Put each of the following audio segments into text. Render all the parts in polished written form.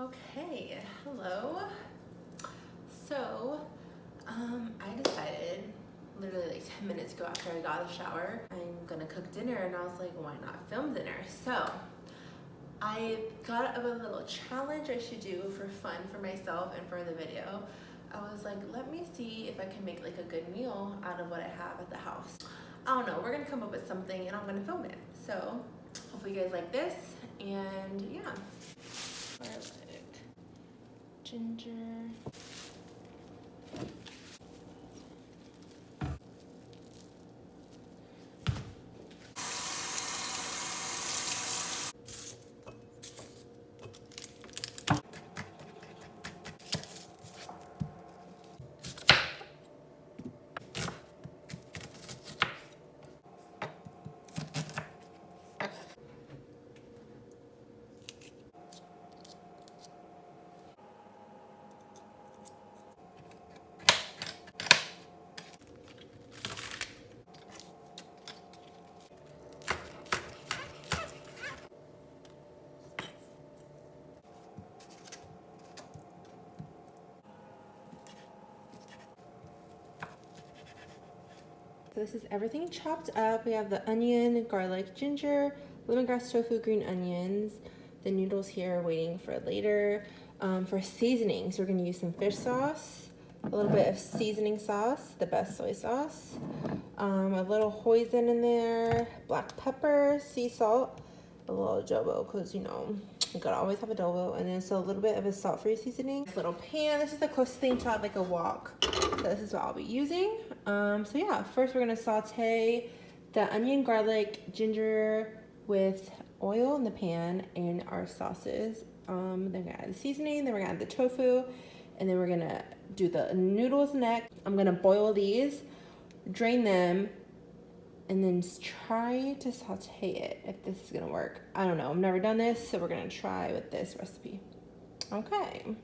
Okay, hello. So, I decided literally like 10 minutes ago after I got out of the shower, I'm gonna cook dinner, and I was like, why not film dinner? So, I got a little challenge I should do for fun for myself and for the video. I was like, let me see if I can make like a good meal out of what I have at the house. I don't know, we're gonna come up with something and I'm gonna film it. So, hopefully you guys like this, and yeah. Garlic, ginger. So this is everything chopped up. We have the onion, garlic, ginger, lemongrass tofu, green onions. The noodles here are waiting for later. For seasonings, we're gonna use some fish sauce, a little bit of seasoning sauce, the best soy sauce, a little hoisin in there, black pepper, sea salt, a little adobo, because you know, you gotta always have adobo, and then so a little bit of a salt-free seasoning. This little pan, this is the closest thing to like a wok. So this is what I'll be using. So yeah, first we're gonna saute the onion, garlic, ginger with oil in the pan and our sauces. Then we're gonna add the seasoning, then we're gonna add the tofu, and then we're gonna do the noodles next. I'm gonna boil these, drain them, and then try to saute it if this is gonna work. I don't know, I've never done this, so we're gonna try with this recipe. Okay.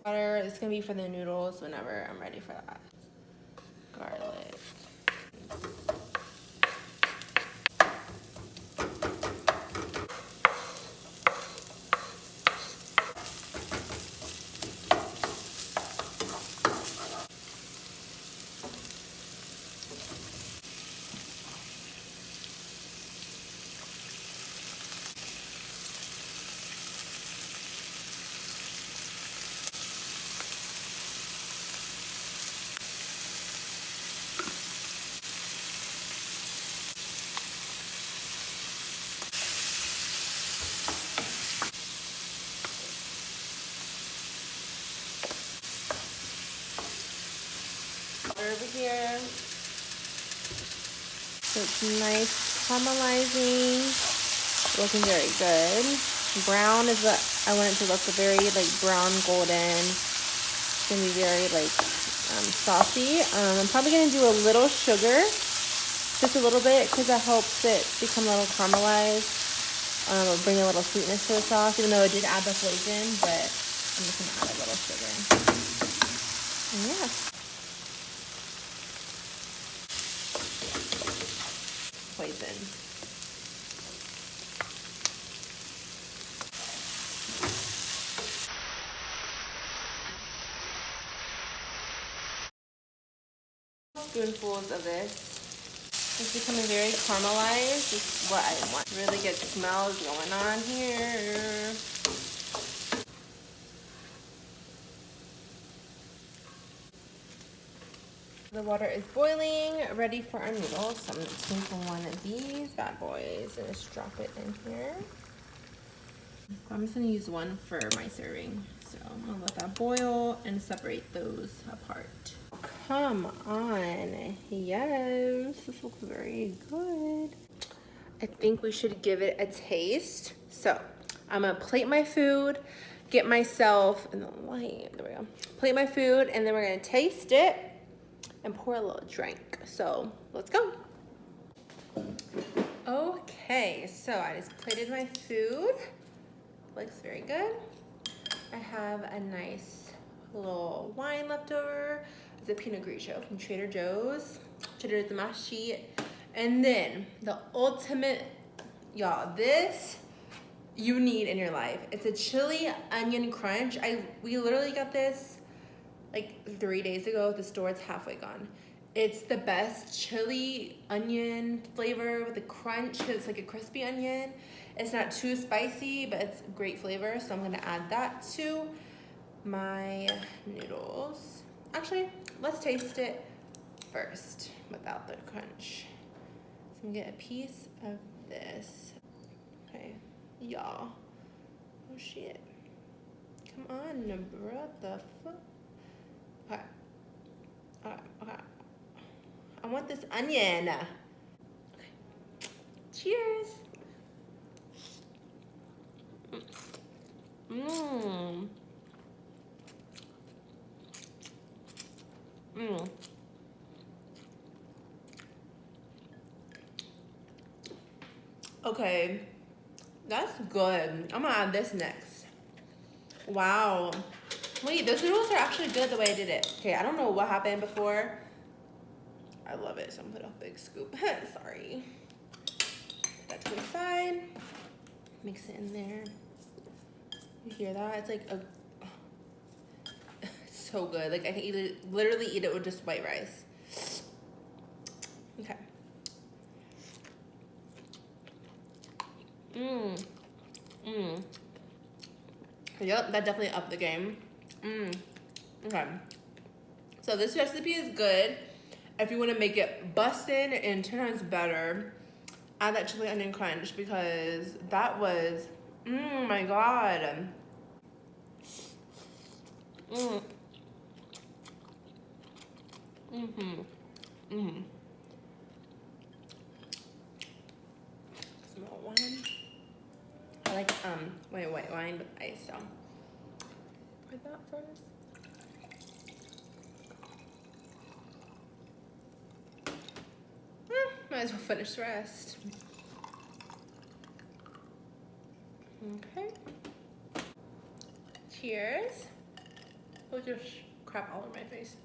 Water is gonna be for the noodles whenever I'm ready for that. Garlic. Over here, so it's nice caramelizing, looking very good. Brown is what I want it to look, very like brown golden. It's gonna be very like saucy. I'm probably gonna do a little sugar, just a little bit, because that helps it become a little caramelized. It'll bring a little sweetness to the sauce, even though it did add the poison, but I'm just gonna add a little sugar. And yeah. Poison. Spoonfuls of this. It's becoming very caramelized. This is what I want. Really good smells going on here. The water is boiling, ready for our noodles. So I'm gonna take one of these bad boys and just drop it in here. I'm just gonna use one for my serving. So I'm gonna let that boil and separate those apart. Come on, yes, this looks very good. I think we should give it a taste. So I'm gonna plate my food, get myself in the light, there we go. Plate my food, and then we're gonna taste it and pour a little drink. So let's go. Okay, so I just plated my food. Looks very good. I have a nice little wine left over. It's a Pinot Grigio from Trader Joe's. Trader Joe's Mashi. And then the ultimate Y'all, this you need in your life. It's a chili onion crunch. We literally got this like 3 days ago at the store. It's halfway gone. It's the best chili onion flavor with a crunch because it's like a crispy onion. It's not too spicy, but it's great flavor. So I'm gonna add that to my noodles. Actually, let's taste it first without the crunch. So I'm gonna get a piece of this. Okay, y'all. Oh shit. Come on, bro. The fuck? Okay. Okay. I want this onion. Okay. Cheers. Mmm. Mmm. Okay, that's good. I'm gonna add this next. Wow. Wait, those noodles are actually good the way I did it. Okay, I don't know what happened before. I love it, so I'm gonna put a big scoop. Sorry. Put that to the side. Mix it in there. You hear that? It's like a it's so good. Like I can literally eat it with just white rice. Okay. Mmm. Mmm. Yep, that definitely upped the game. Mmm. Okay. So this recipe is good. If you want to make it bussin' and 10 times better, add that chili onion crunch because that was, my God. Mm. Mm-hmm. Mm-hmm. Small wine. I like white wine with ice, so pour that first. Might as well finish the rest. Okay. Cheers. Oh, just crap all over my face.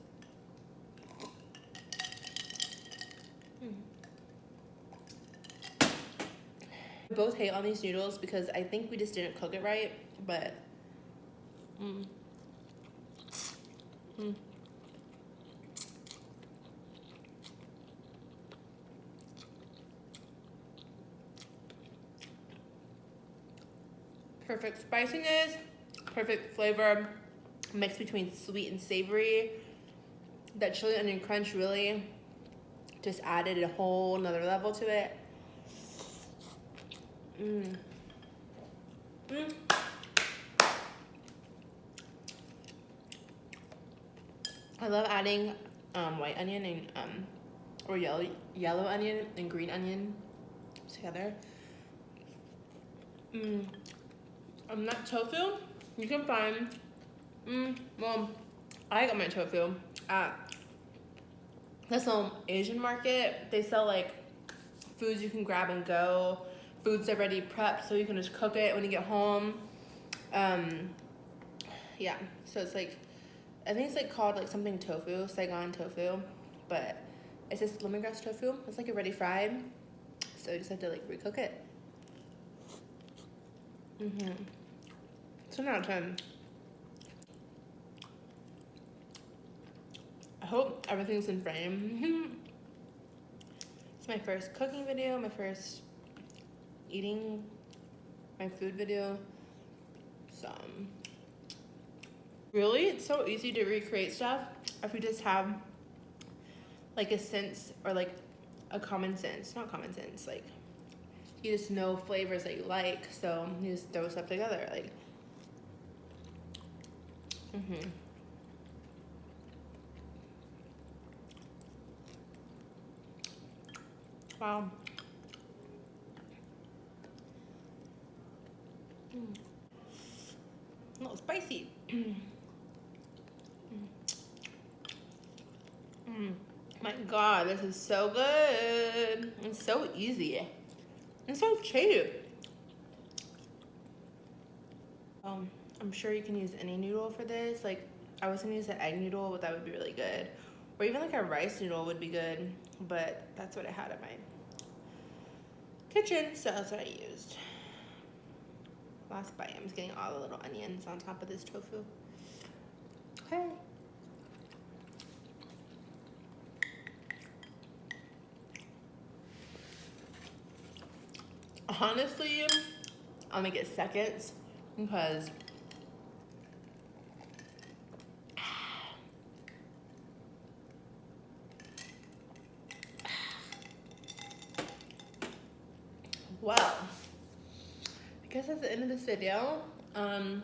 We both hate on these noodles because I think we just didn't cook it right, but perfect spiciness, perfect flavor, mix between sweet and savory. That chili onion crunch really just added a whole nother level to it. I love adding white onion and or yellow onion and green onion together. That tofu you can find. Well, I got my tofu at this Asian market. They sell like foods you can grab and go, foods already prepped, so you can just cook it when you get home. Yeah, so it's like, I think it's like called like something tofu, Saigon tofu, but it's just lemongrass tofu. It's like already fried, so you just have to like recook it. 10 out of 10. I hope everything's in frame. It's my first cooking video, my first eating my food video. So really, it's so easy to recreate stuff if you just have like a sense or like a common sense, not common sense, like you just know flavors that you like, so you just throw stuff together, like. Wow. A little spicy. My God, this is so good. It's so easy. It's so cheap. I'm sure you can use any noodle for this. Like, I was gonna use an egg noodle, but that would be really good. Or even like a rice noodle would be good, but that's what I had at my kitchen, so that's what I used. Last bite, I'm just getting all the little onions on top of this tofu. Okay. Honestly, I'm gonna get seconds because well, I guess that's the end of this video. I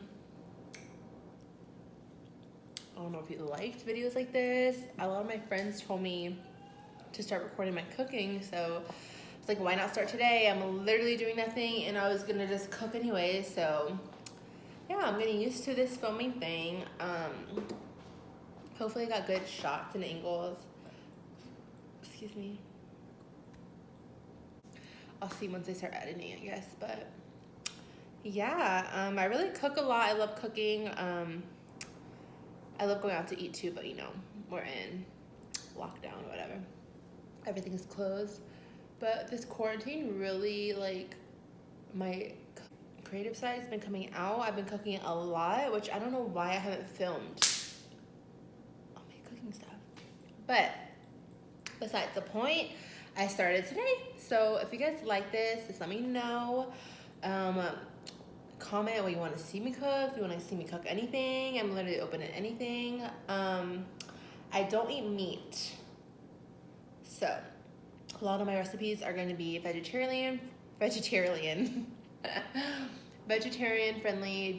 don't know if you liked videos like this. A lot of my friends told me to start recording my cooking, so it's like, why not start today? I'm literally doing nothing and I was gonna just cook anyway, so yeah, I'm getting used to this filming thing. Hopefully I got good shots and angles. Excuse me. I'll see once I start editing, I guess, but yeah, I really cook a lot. I love cooking. I love going out to eat too, but you know, we're in lockdown or whatever. Everything is closed. But this quarantine really, like, my creative side has been coming out. I've been cooking a lot, which I don't know why I haven't filmed all my cooking stuff. But besides the point, I started today. So if you guys like this, just let me know. Comment what you want to see me cook. If you want to see me cook anything, I'm literally open to anything. I don't eat meat, so a lot of my recipes are going to be vegetarian friendly,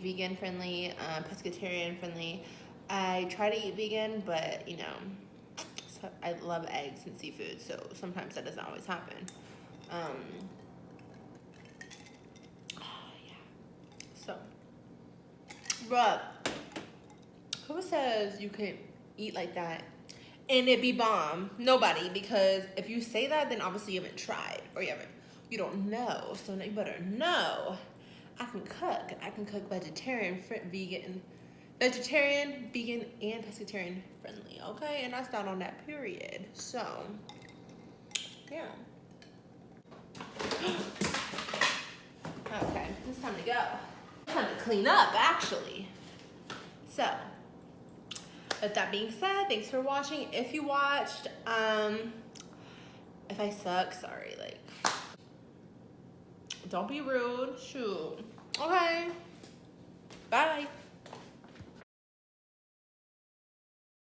vegan friendly, pescatarian friendly. I try to eat vegan, but you know, so I love eggs and seafood, so sometimes that doesn't always happen. So, but who says you can eat like that and it be bomb? Nobody, because if you say that, then obviously you haven't tried or you don't know. So now you better know. I can cook. I can cook vegetarian, vegan, and pescatarian friendly. Okay, and that's not on that period. So, yeah. Okay, it's time to go. Time to clean up, actually. So, with that being said, thanks for watching. If you watched, if I suck, sorry, like, don't be rude, shoot. Okay, bye.